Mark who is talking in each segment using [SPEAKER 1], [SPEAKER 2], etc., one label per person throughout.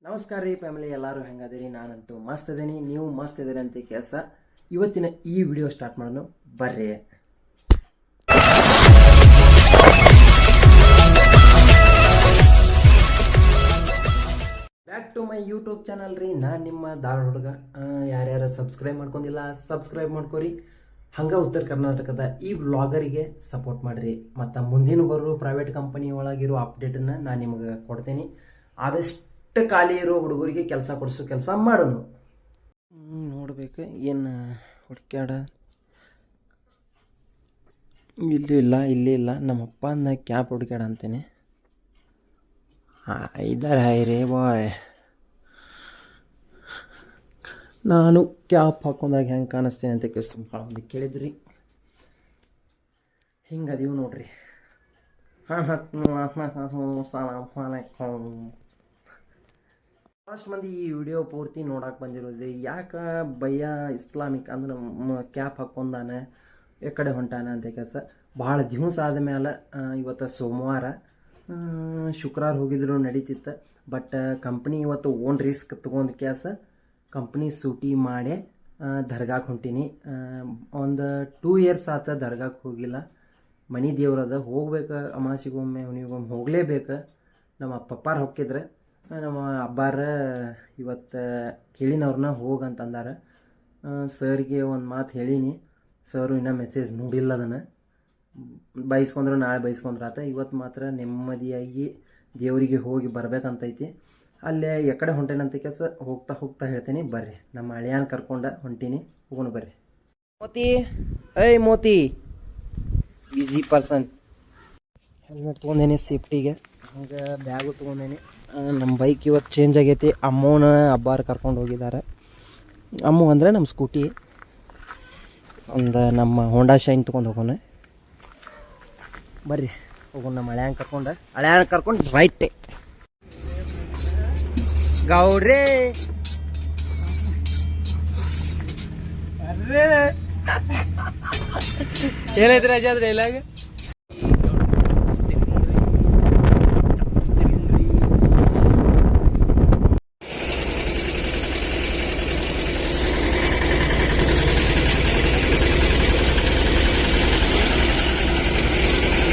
[SPEAKER 1] ನಮಸ್ಕಾರ ರೀ ಫ್ಯಾಮಿಲಿ, ಎಲ್ಲರೂ ಹೆಂಗದಿರಿ? ನಾನಂತೂ ಮಸ್ತ್ ಇದೀನಿ, ನೀವು ಮಸ್ತ್ ಇದೀರಿ ಅಂತ ಕೆಲಸ. ಇವತ್ತಿನ ಈ ವಿಡಿಯೋ ಸ್ಟಾರ್ಟ್ ಮಾಡೋಣ ಬರ್ರಿ. Back to my YouTube channel ರೀ. ನಾನು ನಿಮ್ಮ ಧಾರವಾಡ ಹುಡುಗ. ಯಾರ್ಯಾರು ಸಬ್ಸ್ಕ್ರೈಬ್ ಮಾಡ್ಕೊಂಡಿಲ್ಲ ಸಬ್ಸ್ಕ್ರೈಬ್ ಮಾಡ್ಕೊರಿ. ಹಂಗೆ ಉತ್ತರ ಕರ್ನಾಟಕದ ಈ ವ್ಲಾಗರಿಗೆ ಸಪೋರ್ಟ್ ಮಾಡಿರಿ. ಮತ್ತು ಮುಂದಿನ ಬರೋ ಪ್ರೈವೇಟ್ ಕಂಪನಿ ಒಳಗಿರೋ ಅಪ್ಡೇಟನ್ನು ನಾನು ನಿಮಗೆ ಕೊಡ್ತೀನಿ. ಆದಷ್ಟು ಖಾಲಿ ಇರೋ ಹುಡುಗರಿಗೆ ಕೆಲಸ ಕೊಡಿಸೋ ಕೆಲಸ ಮಾಡೋನು. ನೋಡ್ಬೇಕು ಏನು ಹುಡುಕ್ಯಾಡ. ಇಲ್ಲೂ ಇಲ್ಲ, ಇಲ್ಲಿ ಇಲ್ಲ. ನಮ್ಮಪ್ಪ ಅಂದ ಕ್ಯಾಪ್ ಹುಡುಕ್ಯಾಡ ಅಂತೀನಿ. ಇದ್ದಾರೆ ಹಾಯ್ರಿ ಬಾಯ್. ನಾನು ಕ್ಯಾಪ್ ಹಾಕೊಂಡಾಗ ಹೆಂಗೆ ಕಾಣಿಸ್ತೀನಿ ಅಂತ ಕೆಲಸ ಭಾಳ ಮಂದಿ ಕೇಳಿದ್ರಿ. ಹಿಂಗೆ ಅದೀವಿ ನೋಡ್ರಿ. ಫಸ್ಟ್ ಮಂದಿ ಈ ವಿಡಿಯೋ ಪೂರ್ತಿ ನೋಡಕ್ಕೆ ಬಂದಿರೋದು ಯಾಕೆ ಭಯ್ಯ ಇಸ್ಲಾಮಿಕ್ ಅಂದ್ರೆ ಕ್ಯಾಪ್ ಹಾಕ್ಕೊಂಡಾನೆ ಈ ಕಡೆ ಹೊಂಟಾನೆ ಅಂತ ಕೆಲಸ. ಭಾಳ ದಿವಸ ಆದಮೇಲೆ ಇವತ್ತು ಸೋಮವಾರ, ಶುಕ್ರವಾರ ಹೋಗಿದ್ರು ನಡೀತಿತ್ತು. ಬಟ್ ಕಂಪ್ನಿ ಇವತ್ತು ಓನ್ ರಿಸ್ಕ್ ತೊಗೊಂಡು ಕೆಲಸ ಕಂಪ್ನಿ ಸೂಟಿ ಮಾಡಿ ದರ್ಗಾಕ್ಕೆ ಹೊಂಟೀನಿ. ಒಂದು 2 ಇಯರ್ಸ್ ಆತ ದರ್ಗಾಕ್ಕೆ ಹೋಗಿಲ್ಲ. ಮನೆ ದೇವ್ರದ ಹೋಗ್ಬೇಕು, ಅಮಾಸಿಗೊಮ್ಮೆ ಹುಣಿಗೊಮ್ಮೆ ಹೋಗಲೇಬೇಕು. ನಮ್ಮ ಪಪ್ಪಾರು ಹೊಕ್ಕಿದ್ರೆ ನಮ್ಮ ಅಬ್ಬಾರ ಇವತ್ತು ಕೇಳಿನವ್ರನ್ನ ಹೋಗಂತಂದಾರ. ಸರ್ಗೆ ಒಂದು ಮಾತು ಹೇಳೀನಿ. ಸರು ಇನ್ನೂ ಮೆಸೇಜ್ ನೋಡಿಲ್ಲ. ಅದನ್ನು ಬೈಸ್ಕೊಂಡ್ರೆ ನಾಳೆ ಬೈಸ್ಕೊಂಡ್ರೆ ಆತ. ಇವತ್ತು ಮಾತ್ರ ನೆಮ್ಮದಿಯಾಗಿ ದೇವರಿಗೆ ಹೋಗಿ ಬರ್ಬೇಕಂತೈತಿ. ಅಲ್ಲೇ ಎಕಡೆ ಹೊಂಟೇನಂತ ಕೆಲಸ ಹೋಗ್ತಾ ಹೋಗ್ತಾ ಹೇಳ್ತೀನಿ ಬರ್ರಿ. ನಮ್ಮ ಹಳೆಯನ್ ಕರ್ಕೊಂಡ ಹೊಂಟೀನಿ, ಹೋಗೋಣ ಬರ್ರಿ. ಮೋತಿ, ಏಯ್ ಮೋತಿ, ಬಿಸಿ ಪರ್ಸನ್. ಹೆಲ್ಮೆಟ್ ತೊಗೊಂಡೇನಿ ಸೇಫ್ಟಿಗೆ. ಹಂಗೆ ಬ್ಯಾಗು ತೊಗೊಂಡೇನಿ. ನಮ್ಮ ಬೈಕ್ ಇವತ್ತು ಚೇಂಜ್ ಆಗೈತಿ. ಅಮ್ಮನ ಹಬ್ಬಾರ ಕರ್ಕೊಂಡು ಹೋಗಿದ್ದಾರೆ. ಅಮ್ಮ ಅಂದರೆ ನಮ್ಮ ಸ್ಕೂಟಿ. ಒಂದು ನಮ್ಮ ಹೋಂಡಾ ಶೈನ್ ತೊಗೊಂಡು ಹೋಗೋಣ ಬರ್ರಿ. ಹೋಗೋಣ ನಮ್ಮ ಹಳೆಯನ್ ಕರ್ಕೊಂಡು ರೈಟ್ ಗೌಡ್ರೆ. ಏನೈತಿ ರಜೆ ಆದ್ರೆ ಇಲ್ಲಾಗ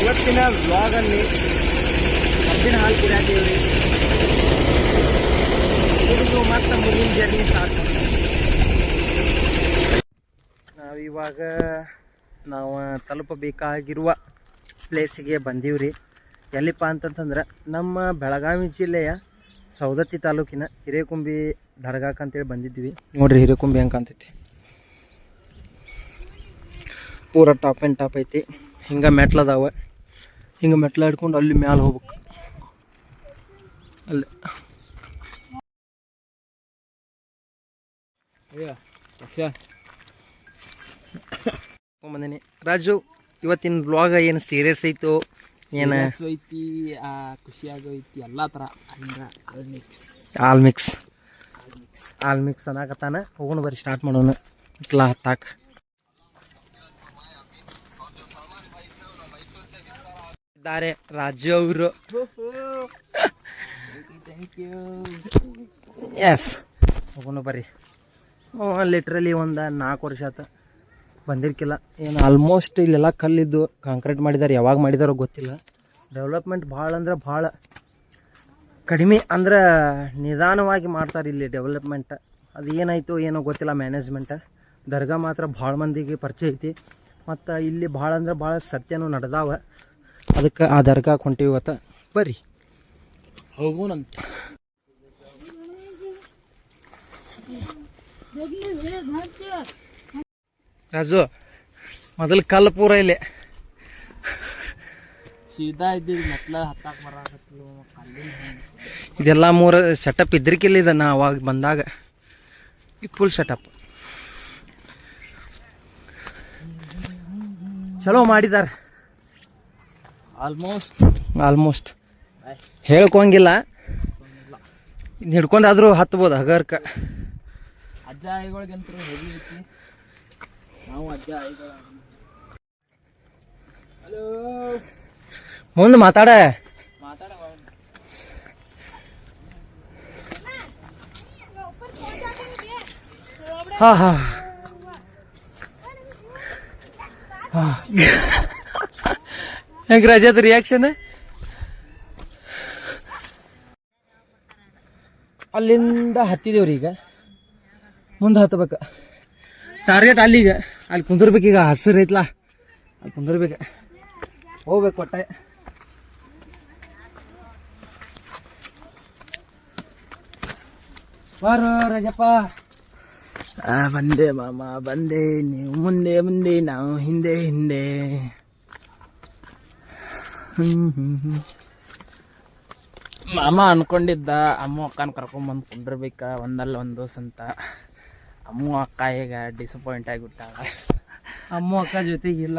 [SPEAKER 1] ಇವತ್ತಿನ ವ್ಲಾಗಲ್ಲಿ ಕಬ್ಬಿನ ಹಾಲು ಕುಡಿಯಾತೀವ್ರಿ. ಕುಡಿದು ಮತ್ತೆ ಮುಂದಿನ ಜರ್ನಿ ಸ್ಟಾರ್ಟ್ ಮಾಡ್ತೀವಿ. ನಾವಿವಾಗ ನಾವು ತಲುಪಬೇಕಾಗಿರುವ ಪ್ಲೇಸಿಗೆ ಬಂದೀವ್ರಿ. ಎಲ್ಲಿಪ್ಪ ಅಂತಂತಂದ್ರೆ ನಮ್ಮ ಬೆಳಗಾವಿ ಜಿಲ್ಲೆಯ ಸವದತ್ತಿ ತಾಲೂಕಿನ ಹಿರೇಕುಂಬಿ ದರ್ಗಾಕ್ಕೆ ಅಂತೇಳಿ ಬಂದಿದ್ವಿ. ನೋಡ್ರಿ ಹಿರೇಕುಂಬಿ ಹೆಂಗೆ ಕಾಣ್ತೈತಿ. ಪೂರ ಟಾಪ್ ಆ್ಯಂಡ್ ಟಾಪ್ ಐತಿ. ಹಿಂಗೆ ಮೆಟ್ಲದಾವ. ಹಿಂಗೆ ಮೆಟ್ಲ ಹಿಡ್ಕೊಂಡು ಅಲ್ಲಿ ಮ್ಯಾಲೆ ಹೋಗ್ಬೇಕು. ಅಲ್ಲಿ ಬಂದೇನಿ. ರಾಜು, ಇವತ್ತಿನ ಬ್ಲಾಗ್ ಏನು ಸೀರಿಯಸ್ ಐತು ಏನು
[SPEAKER 2] ಐತಿ, ಖುಷಿಯಾಗೈತಿ, ಎಲ್ಲ ಥರ
[SPEAKER 1] ಆಲ್ ಮಿಕ್ಸ್ ಅನ್ನಕತ್ತಾನ. ಹೋಗೋಣ ಬರ್ರಿ, ಸ್ಟಾರ್ಟ್ ಮಾಡೋಣ. ಇಟ್ಲ ಹತ್ತಾಕ ಇದ್ದಾರೆ ರಾಜು ಅವರು. ಎಸ್, ಹೋಗೋಣ ಬರ್ರಿ. ಲಿಟ್ರಲಿ ಒಂದು 4 ವರ್ಷ ಆತ ಬಂದಿರ್ಕಿಲ್ಲ. ಏನು ಆಲ್ಮೋಸ್ಟ್ ಇಲ್ಲೆಲ್ಲ ಕಲ್ಲಿದ್ದು ಕಾಂಕ್ರೀಟ್ ಮಾಡಿದ್ದಾರೆ. ಯಾವಾಗ ಮಾಡಿದಾರೋ ಗೊತ್ತಿಲ್ಲ. ಡೆವಲಪ್ಮೆಂಟ್ ಭಾಳ ಅಂದ್ರೆ ಭಾಳ ಕಡಿಮೆ, ಅಂದ್ರೆ ನಿಧಾನವಾಗಿ ಮಾಡ್ತಾರೆ ಇಲ್ಲಿ ಡೆವಲಪ್ಮೆಂಟ್. ಅದು ಏನಾಯಿತು ಏನೋ ಗೊತ್ತಿಲ್ಲ ಮ್ಯಾನೇಜ್ಮೆಂಟ್. ದರ್ಗಾ ಮಾತ್ರ ಭಾಳ ಮಂದಿಗೆ ಪರಿಚಯ ಐತಿ. ಮತ್ತು ಇಲ್ಲಿ ಭಾಳ ಅಂದ್ರೆ ಭಾಳ ಸತ್ಯನೂ ನಡೆದಾವ. ಅದಕ್ಕೆ ಆ ದರ್ಗಾಕ್ಕೆ ಹೊಂಟಿವಿ ಇವತ್ತು. ಬರ್ರಿ
[SPEAKER 2] ಹೋಗೋಣಂತ.
[SPEAKER 1] ರಾಜು, ಮೊದಲು ಕಲ್ಲು ಪೂರ ಇಲ್ಲಿ
[SPEAKER 2] ಸೀದಾ ಇದ್ದಿದ್ದು ಮೆಟ್ಲ ಹತ್ತಾಕ್ ಬರಾಕತ್ಲು.
[SPEAKER 1] ಇದೆಲ್ಲ 3 ಸೆಟಪ್ ಇದ್ರಿಕಿಲ್ಲ. ಇದು ನಾ ಅವಾಗ ಬಂದಾಗ ಈ ಫುಲ್ ಸೆಟಪ್ ಚಲೋ ಮಾಡಿದ್ದಾರೆ. ಆಲ್ಮೋಸ್ಟ್ ಹೇಳ್ಕೊಂಗಿಲ್ಲ. ಇದು ಹಿಡ್ಕೊಂಡಾದ್ರೂ ಹತ್ಬೋದು ಹಗರ್ಕ.
[SPEAKER 2] ಅಜ್ಜ ಆಯಿಗಳಿಗಂತೂ ಹೆವಿ ಐತಿ. ನಾವು ಅಜ್ಜ ಆಯಿಗಳ ಹಲೋ
[SPEAKER 1] ಮುಂದೆ ಮಾತಾಡ. ಹಾ ಹಾ ಹೆಂಗ್ ರಜಾದ ರಿಯಾಕ್ಷನ್ ಅಲ್ಲಿಂದ ಹತ್ತಿದೇವ್ರಿ ಈಗ ಮುಂದೆ ಹತ್ತಬೇಕು ಟಾರ್ಗೆಟ್ ಅಲ್ಲಿಗ ಅಲ್ಲಿ ಕುಂದಿರ್ಬೇಕೀಗ ಹಸಿರು ಐತ್ಲಾ ಅಲ್ಲಿ ಕುಂದಿರ್ಬೇಕು ಹೋಗ್ಬೇಕು ಒಟ್ಟೆ ಬಾರೋ ರಜಪ್ಪ ಬಂದೆ ಮಾಮ ಬಂದೆ ನೀವು ಮುಂದೆ ಮುಂದೆ ನಾವು ಹಿಂದೆ ಹಿಂದೆ ಮಾಮ ಅನ್ಕೊಂಡಿದ್ದ ಅಮ್ಮ ಅಕ್ಕನ ಕರ್ಕೊಂಬಂದು ಕುಂಡಿರ್ಬೇಕ ಒಂದಲ್ಲ ಒಂದು ದಿವಸ ಅಂತ ಅಮ್ಮ ಅಕ್ಕ ಈಗ ಡಿಸಪಾಯಿಂಟ್ ಆಗಿಬಿಟ್ಟಾಗ ಅಮ್ಮ ಅಕ್ಕ ಜೊತೆಗಿಲ್ಲ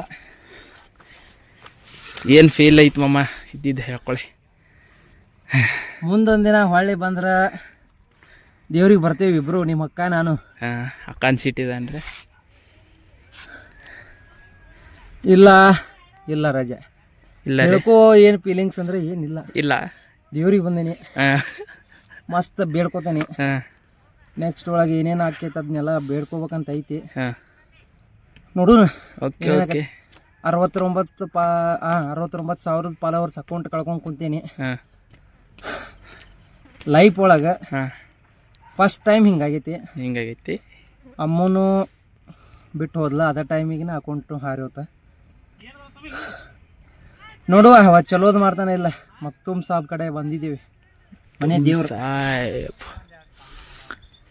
[SPEAKER 1] ಏನು ಫೀಲ್ ಐತಿ ಮಾಮ ಇದ್ದಿದ್ದು ಹೇಳ್ಕೊಳ್ಳಿ ಮುಂದೊಂದಿನ ಹೊಳ್ಳಿ ಬಂದ್ರೆ ದೇವ್ರಿಗೆ ಬರ್ತೇವೆ ಇಬ್ರು ನಿಮ್ಮ ಅಕ್ಕ ನಾನು ಅಕ್ಕನ ಸಿಟ್ಟಿದೆ ಅಂದ್ರೆ ಇಲ್ಲ ಇಲ್ಲ ರಜೆ ಇಲ್ಲ ಹೇಳ್ಕೋ ಏನು ಫೀಲಿಂಗ್ಸ್ ಅಂದ್ರೆ ಏನಿಲ್ಲ ಇಲ್ಲ ದೇವ್ರಿಗೆ ಬಂದೇನಿ ಮಸ್ತ್ ಬೇಡ್ಕೋತಾನೆ ನೆಕ್ಸ್ಟ್ ಒಳಗೆ ಏನೇನು ಆಕೈತೆ ಅದನ್ನೆಲ್ಲ ಬೇಡ್ಕೋಬೇಕಂತ ಐತಿ ನೋಡೋಣ 69,000 ಫಾಲೋವರ್ಸ್ ಅಕೌಂಟ್ ಕಳ್ಕೊಂಡು ಕುಂತೀನಿ ಲೈಫ್ ಒಳಗೆ ಫಸ್ಟ್ ಟೈಮ್ ಹಿಂಗಾಗೈತಿ ಅಮ್ಮನೂ ಬಿಟ್ಟು ಹೋದ್ಲ ಅದ ಟೈಮಿಗಿನ ಅಕೌಂಟು ಹಾರಿ ಹೋತ ನೋಡುವ ಅವ ಚಲೋದು ಮಾಡ್ತಾನೆ ಇಲ್ಲ ಮಕ್ತುಮ್ ಸಾಬ್ ಕಡೆ ಬಂದಿದ್ದೀವಿ ಮನೆ ದೇವ್ರು ಸಾಹೇಬ್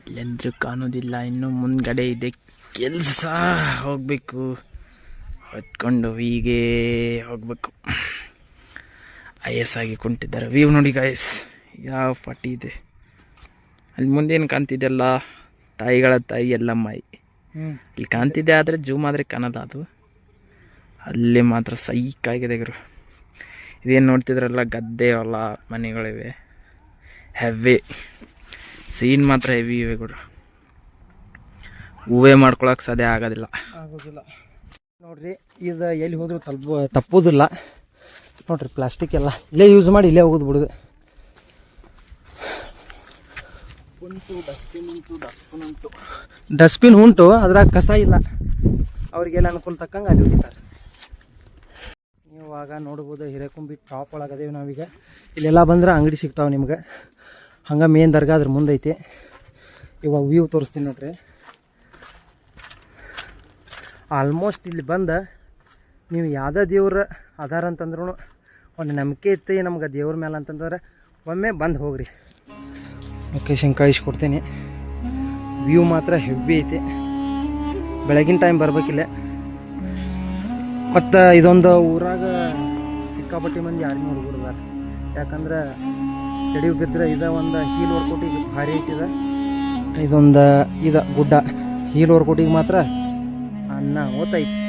[SPEAKER 1] ಇಲ್ಲೆಂದ್ರೂ ಕಾಣೋದಿಲ್ಲ ಇನ್ನು ಮುಂದ್ಗಡೆ ಇದೆ ಕೆಲಸ ಹೋಗ್ಬೇಕು ಹೊತ್ಕೊಂಡು ಹೀಗೆ ಹೋಗ್ಬೇಕು ಆಗಿ ಕುಂಟಿದ್ದಾರೆ ವ್ಯೂ ನೋಡಿ ಗಾಯಸ್ ಯಾವ ಪಟ್ಟಿ ಇದೆ ಅಲ್ಲಿ ಮುಂದೇನು ಕಾಣ್ತಿದೆಯಲ್ಲ ತಾಯಿಗಳ ತಾಯಿ ಎಲ್ಲಮ್ಮಾಯಿ ಇಲ್ಲಿ ಕಾಣ್ತಿದ್ದೆ ಆದರೆ ಜೂಮ್ ಆದರೆ ಕಾಣಲ್ಲ ಅದು ಅಲ್ಲಿ ಮಾತ್ರ ಸೈಕಾಗಿದೆ ಗುರು ಇದೇನು ನೋಡ್ತಿದ್ರಲ್ಲ ಗದ್ದೆ ಹೊಲ ಮನೆಗಳಿವೆ ಹೆವಿ ಸೀನ್ ಮಾತ್ರ ಹೆವಿ ಇವೆ ಗುರು ಹೂವೇ ಮಾಡ್ಕೊಳಕ್ಕೆ ಸಾಧ್ಯ ಆಗೋದಿಲ್ಲ ನೋಡ್ರಿ ಇದು ಎಲ್ಲಿ ಹೋದ್ರೂ ತಪ್ಪೋದಿಲ್ಲ ನೋಡ್ರಿ ಪ್ಲಾಸ್ಟಿಕ್ ಎಲ್ಲ ಇಲ್ಲೇ ಯೂಸ್ ಮಾಡಿ ಇಲ್ಲೇ ಹೋಗೋದು ಬಿಡೋದು ಡಸ್ಟ್ಬಿನ್ ಉಂಟು ಅದ್ರಾಗ ಕಸ ಇಲ್ಲ ಅವ್ರಿಗೆಲ್ಲ ಅನುಕೂಲ ತಕ್ಕಂಗೆ ಅಲ್ಲಿ ಹೊಡಿತಾರೆ ಇವಾಗ ನೋಡ್ಬೋದು ಹಿರೇಕುಂಬಿ ಟಾಪ್ ಒಳಗದೇವಿ ನಾವೀಗ ಇಲ್ಲೆಲ್ಲ ಬಂದ್ರೆ ಅಂಗಡಿ ಸಿಗ್ತಾವೆ ನಿಮ್ಗೆ ಹಂಗೆ ಮೇನ್ ದರ್ಗಾ ಅದ್ರ ಮುಂದೈತಿ ಇವಾಗ ವ್ಯೂ ತೋರಿಸ್ತೀನಿ ನೋಡ್ರಿ ಆಲ್ಮೋಸ್ಟ್ ಇಲ್ಲಿ ಬಂದು ನೀವು ಯಾವುದೇ ದೇವ್ರ ಆಧಾರ ಅಂತಂದ್ರೂ ಒಂದು ನಂಬಿಕೆ ಇತ್ತು ನಮ್ಗೆ ದೇವ್ರ ಮೇಲೆ ಅಂತಂದ್ರೆ ಒಮ್ಮೆ ಬಂದು ಹೋಗ್ರಿ ಲೊಕೇಶನ್ ಕಳಿಸ್ಕೊಡ್ತೀನಿ ವ್ಯೂ ಮಾತ್ರ ಹೆವಿ ಐತಿ ಬೆಳಗಿನ ಟೈಮ್ ಬರ್ಬೇಕಿಲ್ಲ ಮತ್ತು ಇದೊಂದು ಊರಾಗ ಸಿಕ್ಕಾಪಟ್ಟಿ ಮಂದಿ ಯಾರಿಗೂ ಹುಡುಗರ್ದಾರ ಯಾಕಂದ್ರೆ ಎಡಿ ಬಿದ್ದರೆ ಒಂದು ಹೀಲ್ ವರ್ಕೌಟಿಗೆ ಭಾರಿ ಐತಿದ ಇದೊಂದು ಗುಡ್ಡ ಹೀಲ್ ವರ್ಕೌಟಿಗೆ ಮಾತ್ರ ಅನ್ನ ಓತೈತಿ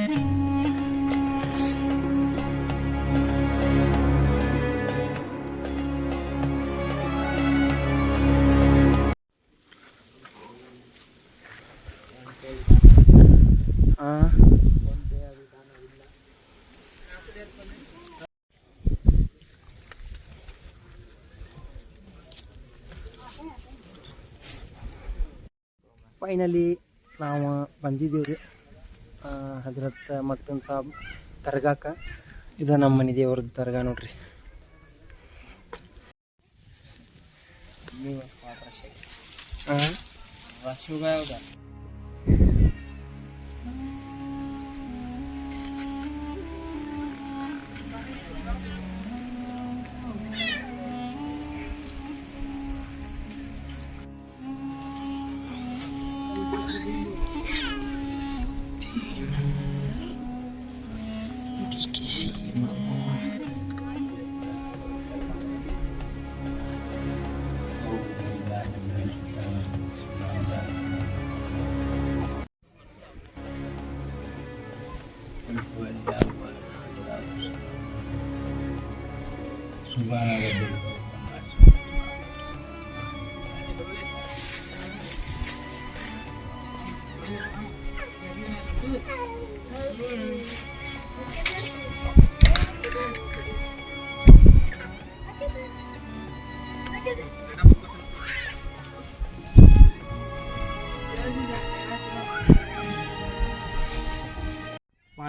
[SPEAKER 1] ಫೈನಲಿ ನಾವು ಬಂದಿದ್ದೀವಿ ರೀ ಹಜರತ್ ಮಕ್ತುಮ್ ಸಾಬ್ ದರ್ಗಾಕ ಇದು ನಮ್ಮ ಮನೆ ದೇವ್ರದ್ದು ದರ್ಗಾ ನೋಡ್ರಿ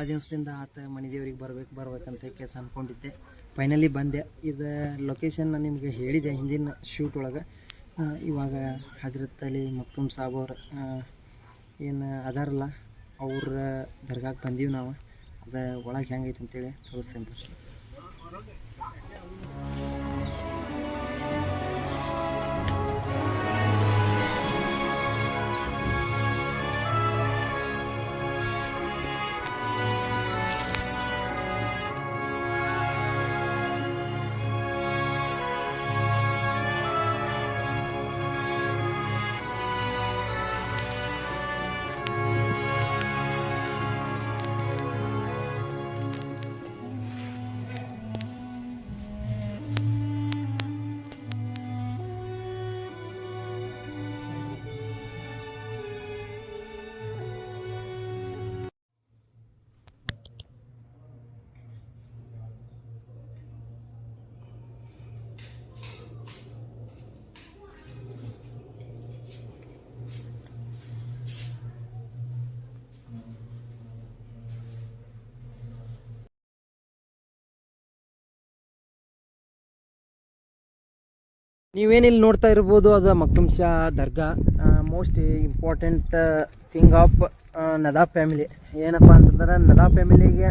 [SPEAKER 1] ಭಾಳ ದಿವಸದಿಂದ ಆತ ಮನೆ ದೇವ್ರಿಗೆ ಬರ್ಬೇಕಂತ ಕೇಸ್ ಅಂದ್ಕೊಂಡಿದ್ದೆ. ಫೈನಲಿ ಬಂದೆ. ಇದು ಲೊಕೇಶನ್ ನಾನು ನಿಮಗೆ ಹೇಳಿದೆ ಹಿಂದಿನ ಶೂಟ್ ಒಳಗೆ. ಇವಾಗ ಹಜರತ್ ಅಲಿ ಮಕ್ತುಮ್ ಸಾಬ್ ಅವ್ರು ಏನು ಅದಾರಲ್ಲ ಅವ್ರ ದರ್ಗಾಕ್ಕೆ ಬಂದೀವಿ ನಾವು. ಅದು ಒಳಗೆ ಹೆಂಗೈತೆ ಅಂತೇಳಿ ತೋರಿಸ್ತೇನೆ ಬರ್ರಿ. ನೀವೇನಿಲ್ಲಿ ನೋಡ್ತಾ ಇರ್ಬೋದು ಅದು ಮಕ್ತುಮ್ ಶಾ ದರ್ಗಾ. Most important thing of Nadab family ಏನಪ್ಪ ಅಂತಂದ್ರೆ ನದಾಬ್ ಫ್ಯಾಮಿಲಿಗೆ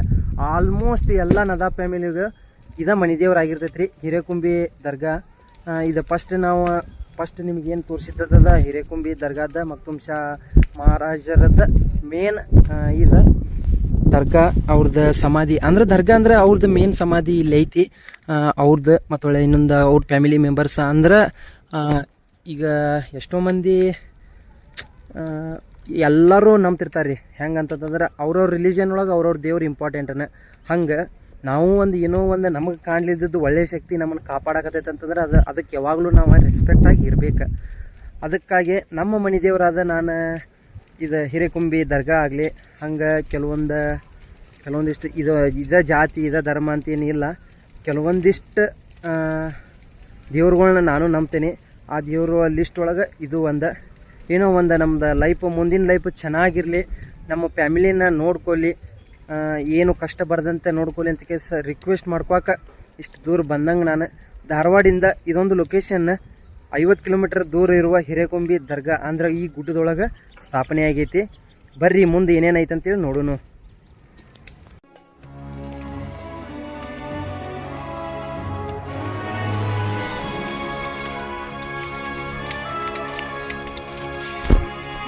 [SPEAKER 1] ಆಲ್ಮೋಸ್ಟ್ ಎಲ್ಲ ನದಾಬ್ ಫ್ಯಾಮಿಲಿಗೆ ಇದ ಮನೆ ದೇವ್ರಾಗಿರ್ತೈತೆ ರೀ ಹಿರೇಕುಂಬಿ ದರ್ಗಾ. ಇದು ಫಸ್ಟ್ ನಿಮಗೇನು ತೋರಿಸಿದ್ದದ ಹಿರೇಕುಂಬಿ ದರ್ಗಾದ ಮಕ್ತುಮ್ ಶಾ ಮಹಾರಾಜರದ ಮೇನ್ ಇದು ದರ್ಗಾ. ಅವ್ರದ್ದು ಸಮಾಧಿ ಅಂದ್ರೆ ದರ್ಗಾ ಅಂದ್ರೆ ಅವ್ರದ್ದು ಮೇನ್ ಸಮಾಧಿ ಇಲ್ಲಿ ಐತಿ ಅವ್ರದ್ದು. ಮತ್ತು ಒಳ್ಳೆ ಇನ್ನೊಂದು ಅವ್ರ ಫ್ಯಾಮಿಲಿ ಮೆಂಬರ್ಸ್ ಅಂದ್ರೆ ಈಗ ಎಷ್ಟೋ ಮಂದಿ ಎಲ್ಲರೂ ನಂಬ್ತಿರ್ತಾರೆ ರೀ. ಹೆಂಗೆ ಅಂತಂದ್ರೆ ಅವ್ರವ್ರ ರಿಲಿಜನ್ ಒಳಗೆ ಅವ್ರವ್ರ ದೇವ್ರು ಇಂಪಾರ್ಟೆಂಟನ. ಹಂಗೆ ನಾವು ಒಂದು ಏನೋ ಒಂದು ನಮಗೆ ಕಾಣ್ಲಿದ್ದದ್ದು ಒಳ್ಳೆಯ ಶಕ್ತಿ ನಮ್ಮನ್ನು ಕಾಪಾಡಕತ್ತೈತೆ ಅಂತಂದ್ರೆ ಅದಕ್ಕೆ ಯಾವಾಗಲೂ ನಾವು ರೆಸ್ಪೆಕ್ಟಾಗಿ ಇರಬೇಕು. ಅದಕ್ಕಾಗಿ ನಮ್ಮ ಮನೆ ದೇವರಾದ ನಾನು ಇದು ಹಿರೇಕುಂಬಿ ದರ್ಗಾ ಆಗಲಿ ಹಂಗೆ ಕೆಲವೊಂದಿಷ್ಟು ಇದ ಜಾತಿ ಇದ ಧರ್ಮ ಅಂತ ಏನಿಲ್ಲ. ಕೆಲವೊಂದಿಷ್ಟು ದೇವ್ರುಗಳ್ನ ನಾನು ನಂಬ್ತೇನೆ. ಆ ದೇವರು ಲಿಸ್ಟ್ ಒಳಗೆ ಇದು ಏನೋ ಒಂದು ನಮ್ದು ಲೈಫ್ ಮುಂದಿನ ಲೈಫ್ ಚೆನ್ನಾಗಿರಲಿ, ನಮ್ಮ ಫ್ಯಾಮಿಲಿನ ನೋಡ್ಕೊಳ್ಳಿ, ಏನು ಕಷ್ಟ ಬರದಂತೆ ನೋಡ್ಕೊಳ್ಳಿ ಅಂತ ಕೇಸ್ ರಿಕ್ವೆಸ್ಟ್ ಮಾಡ್ಕೋಕ ಇಷ್ಟು ದೂರ ಬಂದಂಗೆ ನಾನು ಧಾರವಾಡಿಂದ ಇದೊಂದು ಲೊಕೇಶನ್ 50 ಕಿಲೋಮೀಟರ್ ದೂರ ಇರುವ ಹಿರೇಕುಂಬಿ ದರ್ಗಾ ಅಂದ್ರೆ ಈ ಗುಡ್ಡದೊಳಗೆ ಸ್ಥಾಪನೆ ಆಗೈತಿ. ಬರ್ರಿ ಮುಂದೆ ಏನೇನೈತೆ ಅಂತೇಳಿ ನೋಡೋಣ.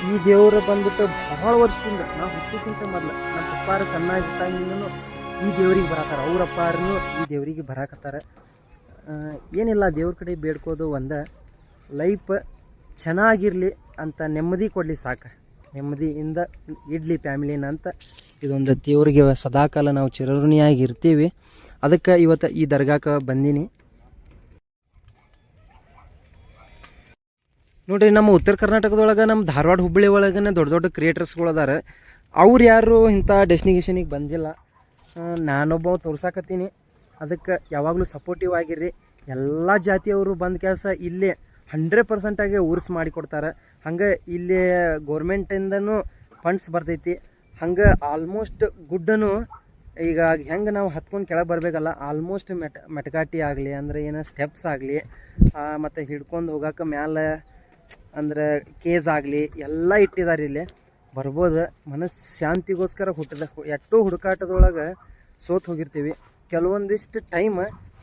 [SPEAKER 1] ಈ ದೇವರು ಬಂದ್ಬಿಟ್ಟು ಭಾಳ ವರ್ಷದಿಂದ ನಾವು ಹುಟ್ಟೋಕ್ಕಿಂತ ಮೊದಲು ನಮ್ಮ ಪಪ್ಪಾರ ಸಣ್ಣಾಗಿದ್ದಾಗಿಂದನೂ ಈ ದೇವ್ರಿಗೆ ಬರತ್ತಾರ. ಅವ್ರ ಅಪ್ಪಾರನು ಈ ದೇವರಿಗೆ ಬರಾಕತ್ತಾರ. ಏನಿಲ್ಲ ದೇವ್ರ ಕಡೆ ಬೇಡ್ಕೋದು ಲೈಫ್ ಚೆನ್ನಾಗಿರಲಿ ಅಂತ ನೆಮ್ಮದಿ ಕೊಡಲಿ ಸಾಕು, ನೆಮ್ಮದಿಯಿಂದ ಇಡ್ಲಿ ಫ್ಯಾಮಿಲಿನ ಅಂತ ಇದೊಂದು ದೇವ್ರಿಗೆ ಸದಾಕಾಲ ನಾವು ಚಿರಋಣಿಯಾಗಿ ಇರ್ತೀವಿ. ಅದಕ್ಕೆ ಇವತ್ತು ಈ ದರ್ಗಾಕ್ಕೆ ಬಂದೀನಿ. ನೋಡ್ರಿ, ನಮ್ಮ ಉತ್ತರ ಕರ್ನಾಟಕದೊಳಗೆ ನಮ್ಮ ಧಾರವಾಡ ಹುಬ್ಬಳ್ಳಿ ಒಳಗನೆ ದೊಡ್ಡ ದೊಡ್ಡ ಕ್ರಿಯೇಟರ್ಸ್ಗಳು ಅದಾರ. ಅವ್ರು ಯಾರು ಇಂಥ ಡೆಸ್ಟಿನೇಷನಿಗೆ ಬಂದಿಲ್ಲ. ನಾನೊಬ್ಬ ತೋರ್ಸಾಕತ್ತೀನಿ. ಅದಕ್ಕೆ ಯಾವಾಗಲೂ ಸಪೋರ್ಟಿವ್ ಆಗಿರ್ರಿ. ಎಲ್ಲ ಜಾತಿಯವರು ಬಂದ ಕೆಲಸ ಇಲ್ಲೇ 100% ಊರ್ಸ್ ಮಾಡಿಕೊಡ್ತಾರೆ. ಹಂಗೆ ಇಲ್ಲಿ ಗೋರ್ಮೆಂಟಿಂದನೂ ಫಂಡ್ಸ್ ಬರ್ತೈತಿ. ಹಂಗೆ ಆಲ್ಮೋಸ್ಟ್ ಗುಡ್ಡನು ಈಗ ಹೆಂಗೆ ನಾವು ಹತ್ಕೊಂಡು ಕೆಳಗೆ ಬರಬೇಕಲ್ಲ, ಆಲ್ಮೋಸ್ಟ್ ಮೆಟಕಾಟಿ ಆಗಲಿ ಅಂದ್ರೆ ಏನೋ ಸ್ಟೆಪ್ಸ್ ಆಗಲಿ ಮತ್ತು ಹಿಡ್ಕೊಂಡು ಹೋಗೋಕೆ ಮ್ಯಾಲೆ ಅಂದ್ರೆ ಕೇಜ್ ಆಗಲಿ ಎಲ್ಲ ಇಟ್ಟಿದ್ದಾರೆ. ಇಲ್ಲಿ ಬರ್ಬೋದು. ಮನಸ್ಸು ಶಾಂತಿಗೋಸ್ಕರ ಎಷ್ಟೋ ಹುಡುಕಾಟದೊಳಗೆ ಸೋತು ಹೋಗಿರ್ತೀವಿ. ಕೆಲವೊಂದಿಷ್ಟು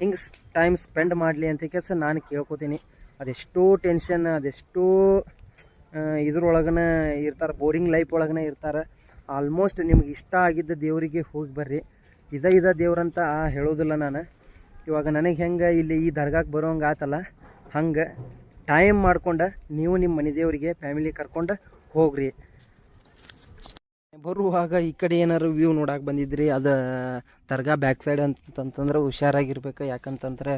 [SPEAKER 1] ಹಿಂಗೆ ಟೈಮ್ ಸ್ಪೆಂಡ್ ಮಾಡಲಿ ಅಂತ ಕೆಲಸ ನಾನು ಕೇಳ್ಕೊತೀನಿ. ಅದೆಷ್ಟೋ ಟೆನ್ಷನ್, ಅದೆಷ್ಟೋ ಇದ್ರೊಳಗನ ಇರ್ತಾರೆ, ಬೋರಿಂಗ್ ಲೈಫ್ ಒಳಗನೆ ಇರ್ತಾರೆ. ಆಲ್ಮೋಸ್ಟ್ ನಿಮ್ಗೆ ಇಷ್ಟ ಆಗಿದ್ದ ದೇವರಿಗೆ ಹೋಗಿ ಬರ್ರಿ. ಇದ ದೇವ್ರಂತ ಹೇಳೋದಿಲ್ಲ ನಾನು. ಇವಾಗ ನನಗೆ ಹೆಂಗೆ ಇಲ್ಲಿ ಈ ದರ್ಗಾಕ್ಕೆ ಬರೋಂಗೆ ಆತಲ್ಲ, ಹಂಗೆ ಟೈಮ್ ಮಾಡ್ಕೊಂಡು ನೀವು ನಿಮ್ಮ ಮನೆ ದೇವರಿಗೆ ಫ್ಯಾಮಿಲಿ ಕರ್ಕೊಂಡು ಹೋಗ್ರಿ. ಬರುವಾಗ ಈ ಕಡೆ ಏನಾರು ವ್ಯೂ ನೋಡಕ್ಕೆ ಬಂದಿದ್ರಿ, ಅದು ದರ್ಗಾ ಬ್ಯಾಕ್ ಸೈಡ್ ಅಂತಂತಂದ್ರೆ ಹುಷಾರಾಗಿರ್ಬೇಕು. ಯಾಕಂತಂದ್ರೆ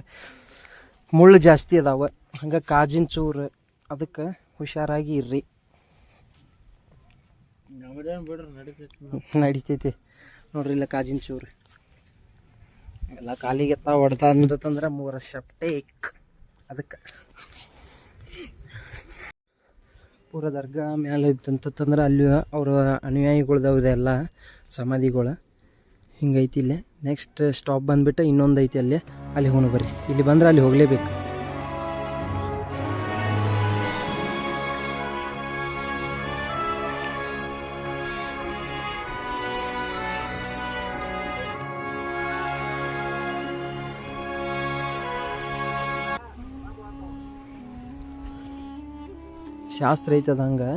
[SPEAKER 1] ಮುಳ್ಳು ಜಾಸ್ತಿ ಅದಾವ. ಹಂಗೆ ಕಾಜಿನ ಚೂರು, ಅದಕ್ಕೆ ಹುಷಾರಾಗಿ ಇರ್ರಿ. ನಡಿತೈತಿ ನೋಡ್ರಿ. ಇಲ್ಲ ಕಾಜಿನ ಚೂರು ಎಲ್ಲ ಕಾಲಿಗೆ ಹೊಡೆದ ಅಂತಂದ್ರೆ 3 ವರ್ಷ ಟೇಕ್. ಅದಕ್ಕೆ ಪೂರ ದರ್ಗಾ ಮ್ಯಾಲೆ ಇತ್ತಂತಂದ್ರೆ ಅಲ್ಲಿ ಅವ್ರ ಅನುಯಾಯಿಗಳ್ದವು ಎಲ್ಲ ಸಮಾಧಿಗಳು. ಹಿಂಗೈತಿ ಇಲ್ಲೇ. ನೆಕ್ಸ್ಟ್ ಸ್ಟಾಪ್ ಬಂದುಬಿಟ್ಟು ಇನ್ನೊಂದು ಐತಿ ಅಲ್ಲಿ ಹೋಗೋಣ ಬರ್ರಿ. ಇಲ್ಲಿ ಬಂದ್ರೆ ಅಲ್ಲಿ ಹೋಗಲೇಬೇಕು. ಶಾಸ್ತ್ರ ಐತದ ಹಂಗೆ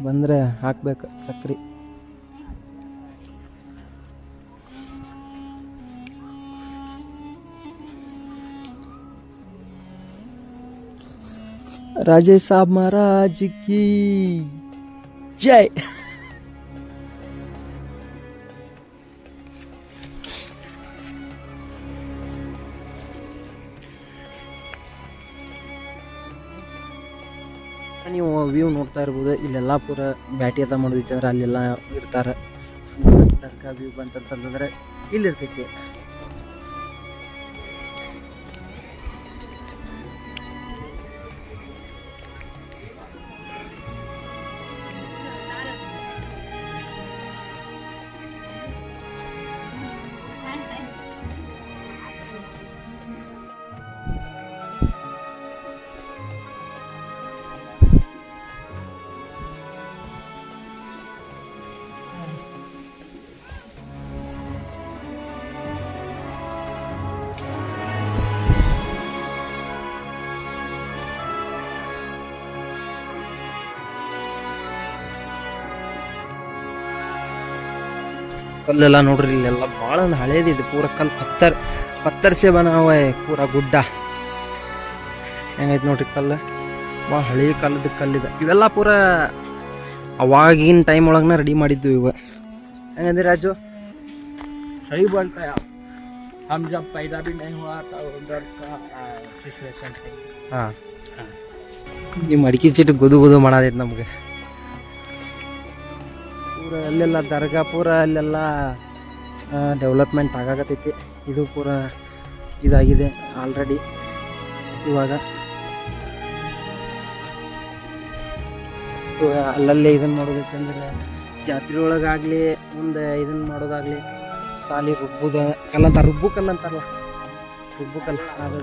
[SPEAKER 1] ಬಂದರೆ ಹಾಕ್ಬೇಕು ಸಕ್ರೆ. राजे साहब महाराज की जय. ನೀವು ವ್ಯೂ ನೋಡ್ತಾ ಇರ್ಬೋದು. ಇಲ್ಲೆಲ್ಲ ಪೂರ ಬ್ಯಾಟಿ ಅದ ಮಾಡೋದೈತೆ ಅಂದ್ರೆ ಅಲ್ಲೆಲ್ಲ ಇರ್ತಾರೆ. ದರ್ಗಾ ವ್ಯೂ ಬಂತಂತಂದ್ರೆ ಇಲ್ಲಿರ್ತೈತಿ. ಕಲ್ಲೆಲ್ಲ ನೋಡ್ರಿ ಇಲ್ಲೆಲ್ಲ ಭಾಳ ಹಳೇದಿದೆ. ಪೂರ ಕಲ್ಲು ಪತ್ತರ್ ಸೇ ಬನಾವ ಪೂರ ಗುಡ್ಡ ಹೆಂಗೈತೆ ನೋಡ್ರಿ. ಕಲ್ಲು ಭಾಳ ಹಳೆ ಕಾಲದ ಕಲ್ಲಿದೆ. ಇವೆಲ್ಲ ಪೂರ ಅವಾಗಿನ ಟೈಮ್ ಒಳಗನ ರೆಡಿ ಮಾಡಿದ್ದು ಇವ. ಹೆಂಗಂದ್ರೆ ರಾಜು?
[SPEAKER 2] सही बोलता है आप. हम जब पैदा भी नहीं हुआ था उधर का सिचुएशन है.
[SPEAKER 1] ಹಾಂ, ನಿಮ್ಮ ಅಡಿಕೆ ಚೀಟಿ ಗುದು ಮಾಡೋದೈತೆ ನಮ್ಗೆ. ಪೂರ ಅಲ್ಲೆಲ್ಲ ದರ್ಗಾ ಪೂರ ಅಲ್ಲೆಲ್ಲ ಡೆವಲಪ್ಮೆಂಟ್ ಆಗಾಕತ್ತೈತಿ. ಇದು ಪೂರ ಇದಾಗಿದೆ ಆಲ್ರೆಡಿ. ಇವಾಗ ಅಲ್ಲಲ್ಲೇ ಇದನ್ನು ಮಾಡೋದೈತೆ ಅಂದ್ರೆ ಜಾತ್ರೆ ಒಳಗಾಗಲಿ ಮುಂದೆ ಇದನ್ನು ಮಾಡೋದಾಗಲಿ ಸಾಲಿ ರುಬ್ಬುದ ಕಲ್ಲಂತ ರುಬ್ಬು ಕಲ್ಲು ಅಂತಾರಲ್ಲ, ರುಬ್ಬು ಕಲ್ಲು ಅದು.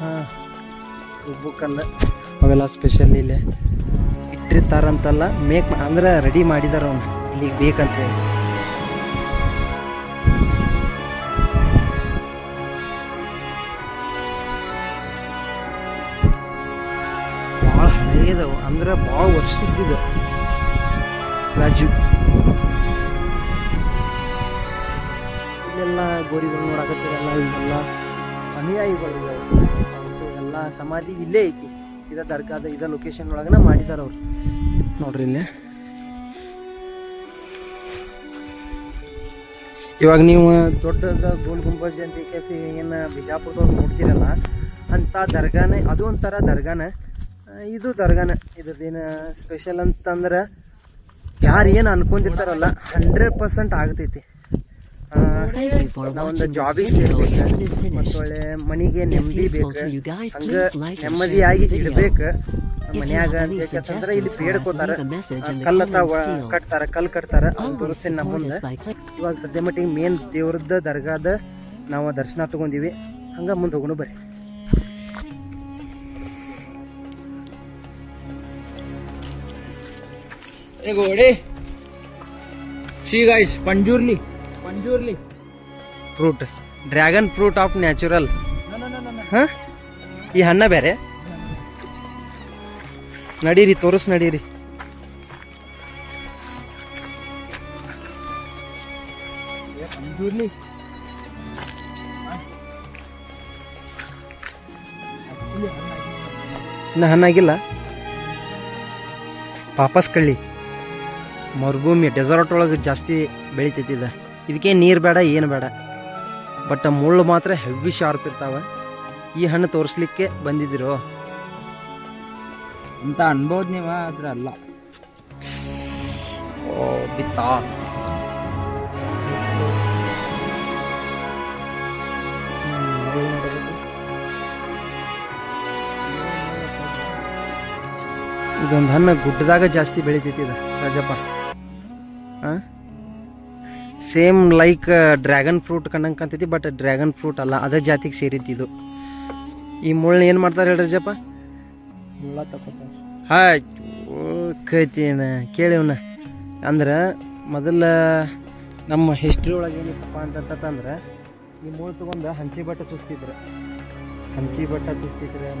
[SPEAKER 1] ಹಾಂ, ರುಬ್ಬು ಕಲ್ಲು ಅವೆಲ್ಲ ಸ್ಪೆಷಲ್ ಇಲ್ಲೇ ಇಟ್ಟಿರ್ತಾರಂತಲ್ಲ. ಅಂದ್ರೆ ರೆಡಿ ಮಾಡಿದಾರ ಅವನ್ನ ಇಲ್ಲಿಗೆ ಬೇಕಂತೇಳಿ. ಭಾಳ ಹಳೇದವು ಅಂದ್ರೆ ಭಾಳ ವರ್ಷದ್ದು ರಾಜು. ಇಲ್ಲೆಲ್ಲ ಗೋರಿಗಳು ನೋಡಕತ್ತಿರಲ್ಲ. ಇವೆಲ್ಲ ಅನುಯಾಯಿಗಳು ಎಲ್ಲ ಸಮಾಧಿ ಇಲ್ಲೇ ಐತಿ. ಇದ ದರ್ಗಾದ ಇದ ಲೊಕೇಶನ್ ಒಳಗನ ಮಾಡಿದಾರ ಅವ್ರು ನೋಡ್ರಿ ಇಲ್ಲೇ. ಇವಾಗ ನೀವು ದೊಡ್ಡದ ಗೋಲ್ ಗುಂಬಜ್ ಅಂತ ಕೇಸಿ ಏನು ಬಿಜಾಪುರದವ್ರು ನೋಡ್ತಿರಲ್ಲ ಅಂತ ದರ್ಗಾನೇ ಅದು ಒಂಥರ ದರ್ಗಾನ. ಇದು ದರ್ಗಾನ. ಇದ್ರದ್ದೇನು ಸ್ಪೆಷಲ್ ಅಂತಂದ್ರೆ ಯಾರು ಏನು ಅನ್ಕೊಂಡಿರ್ತಾರಲ್ಲ 100% ಆಗ್ತೈತಿ. ನಾವೊಂದು ಜಾಬಿಗೆ ಸೇರ್ಬೇಕು, ಮತ್ತು ಒಳ್ಳೆ ಮನೆಗೆ ನೆಮ್ಮದಿ ಬೇಕು. ಹಂಗೆ ನೆಮ್ಮದಿಯಾಗಿ ಇಡ್ಬೇಕು ಮನ್ಯಾಗ ಅಂತಂದ್ರೆ ಇಲ್ಲಿ ಬೇಡ್ಕೋತಾರ. ಕಲ್ಲು ಕಟ್ತಾರ ಅದು ತೋರಿಸ್ತೀನಿ ನಮ್ಮ ಮುಂದೆ. ಇವಾಗ ಸದ್ಯ ಮಟ್ಟಿಗೆ ಮೇನ್ ದೇವ್ರದ್ದು ದರ್ಗಾದ ನಾವು ದರ್ಶನ ತಗೊಂಡಿವಿ. ಹಂಗ ಮುಂದೆ ಹೋಗೋಣ ಬರ್ರಿ.
[SPEAKER 2] घोड़े सी गाइस पंजूरली
[SPEAKER 1] fruit, dragon fruit of natural. ಹಾಂ, ಈ ಹಣ್ಣ ಬೇರೆ. ನಡೀರಿ ತೋರಿಸ್ ನಡೀರಿ.
[SPEAKER 2] पंजूरली
[SPEAKER 1] ಇನ್ನು ಹಣ್ಣಾಗಿಲ್ಲ. ಪಾಪಸ್ ಕಳ್ಳಿ ಮರುಭೂಮಿ ಡೆಸರ್ಟ್ ಒಳಗೆ ಜಾಸ್ತಿ ಬೆಳಿತೈತಿ ಇದು. ಇದಕ್ಕೆ ನೀರು ಬೇಡ ಏನು ಬೇಡ, ಬಟ್ ಮುಳ್ಳು ಮಾತ್ರ ಹೆವಿ ಶಾರ್ಪ್ ಇರ್ತಾವೆ. ಈ ಹಣ್ಣು ತೋರಿಸ್ಲಿಕ್ಕೆ ಬಂದಿದ್ದೀರೋ
[SPEAKER 2] ಅಂತ ಅನ್ಬೋದು ನೀವ, ಆದ್ರೆ ಅಲ್ಲ.
[SPEAKER 1] ಓ ಬಿತ್ತಾ ಇದೊಂದು ಹಣ್ಣು ಗುಡ್ಡದಾಗ ಜಾಸ್ತಿ ಬೆಳಿತೈತಿ ಇದು ರಾಜಪ್ಪ. ಹಾಂ, ಸೇಮ್ ಲೈಕ್ ಡ್ರ್ಯಾಗನ್ ಫ್ರೂಟ್ ಕಂಡಂಗೆ ಕಾಣ್ತೈತಿ, ಬಟ್ ಡ್ರ್ಯಾಗನ್ ಫ್ರೂಟ್ ಅಲ್ಲ, ಅದೇ ಜಾತಿಗೆ ಸೇರಿತ್ತು ಇದು. ಈ ಮುಳ್ಳು ಏನು ಮಾಡ್ತಾರೆ ಹೇಳ್ರಿ ಜಪ್ಪ?
[SPEAKER 2] ಮುಳ್ಳ ತಗೋತಾರೆ.
[SPEAKER 1] ಹಾಂ ಕೈತೀನ ಕೇಳಿವ್ನ. ಅಂದ್ರೆ ಮೊದಲ ನಮ್ಮ ಹಿಸ್ಟ್ರಿ ಒಳಗೆ ಏನಿತ್ತಪ್ಪ ಅಂತಂತಂದ್ರೆ ಈ ಮುಳ್ಳು ತೊಗೊಂಡು ಹಂಚಿ ಬಟ್ಟ ಚುಸ್ತಿದ್ರು,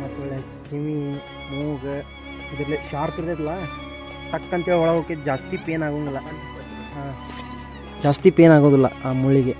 [SPEAKER 1] ಮತ್ತು ಒಳ್ಳೆ ಕಿವಿ ಮೂಗ ಇದ್ರಲ್ಲಿ ಶಾರ್ಪ್ ಇರ್ತೈತಲ್ಲ, ಟಕ್ ಅಂತೇಳಿ ಒಳಗೆ ಹೋಗಿ ಜಾಸ್ತಿ ಪೇನ್ ಆಗೋಂಗಿಲ್ಲ. ಹಾಂ, ಜಾಸ್ತಿ ಪೇನ್ ಆಗೋದಿಲ್ಲ ಆ ಮುಳ್ಳಿಗೆ.